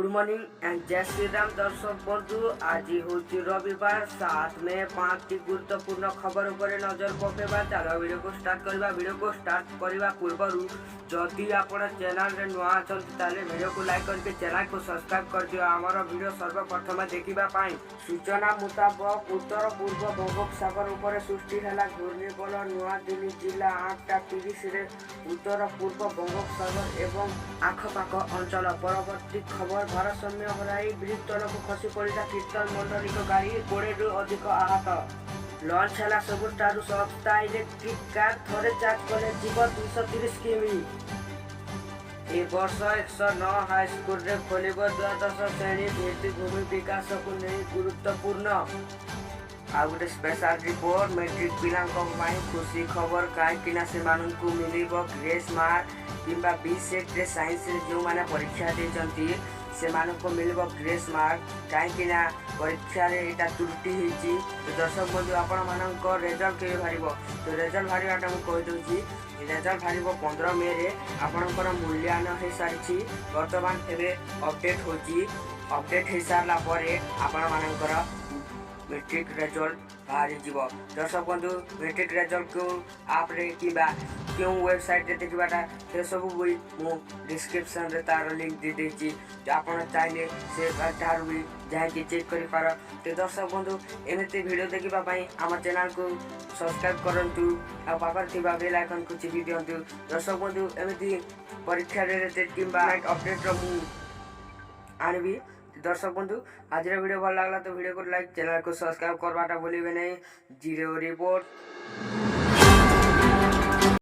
Good morning and जय श्री राम दर्शक बंधु। आज हूँ रविवार 7 में 5टी गुरुत्वपूर्ण खबर उपर नजर पकेबा। चलो वीडियो को स्टार्ट करवा। वीडियो को स्टार्ट करने पूर्व जदि आप चैनल रे नुआ अच्छा वीडियो को लाइक करके चैनल को सब्सक्राइब कर दियो। आमर वीडियो सर्वप्रथम देखा सूचना मुताबक उत्तर पूर्व बंगोपसागर उपर सृष्टि है घूर्णिबल नुआ दिल्ली जिला 8:30 रे उत्तर पूर्व बंगोपसागर एवं आखपाख अंचल। परवर्ती खबर भारसाम्य हराई ब्रिज तलक खसी पड़ा कीर्तन मंडलिक गाड़ी 20 रु अधिक आहत। लॉन्च है सबुठार सस्ता इलेक्ट्रिक कार थरे चार्ज कले जीव 230 किमी। ए वर्ष 109 हाईस्कूल रे खोल द्वादश श्रेणी भित्तिभूमि विकास को नहीं गुरुत्वपूर्ण। आ गोटे स्पेशल रिपोर्ट मैट्रिक पिला खुशी खबर कहीं से मिल ग्रेस मार्क किंबा बी सेट रे साइंस रे जो माने परीक्षा देचंती से मानको मिलबो ग्रेस मार्क कहीं परीक्षा रे एटा त्रुटि होईची। तो दर्शक बंधु आपण मानको रिजल्ट के भारिबो। तो रिजल्ट भारिबाटा मु कहि दउची रिजल्ट भारिबो 15 मे रे। आपनकर मूल्यांकन हे सारिची वर्तमान एबे अपडेट होची। अपडेट हे सारला परे आपण मानकर मैट्रिक रिजल्ट बाहरी जीव। दर्शक बंधु मैट्रिक रिजल्ट को आप रे किबा क्यों वेबसाइट रे देखबाटा से सब भी मु डिस्क्रिप्शन रे तार लिंक दे देची। आपन चाहे से तार भी जाके चेक करि पार। तो दर्शक बंधु एमते वीडियो देखिबा पई हम चैनल को सब्सक्राइब करंतु आ पाखर थिबा बेल आइकन को चिपी दियंतु। दर्शक बंधु एमती परीक्षा रिलेटेड किबा अपडेट रो मु आनबी। दर्शक बंधु आज वीडियो भल लगला तो वीडियो को लाइक चैनल को सब्सक्राइब करवाटा भूलिए नहीं। Zero report.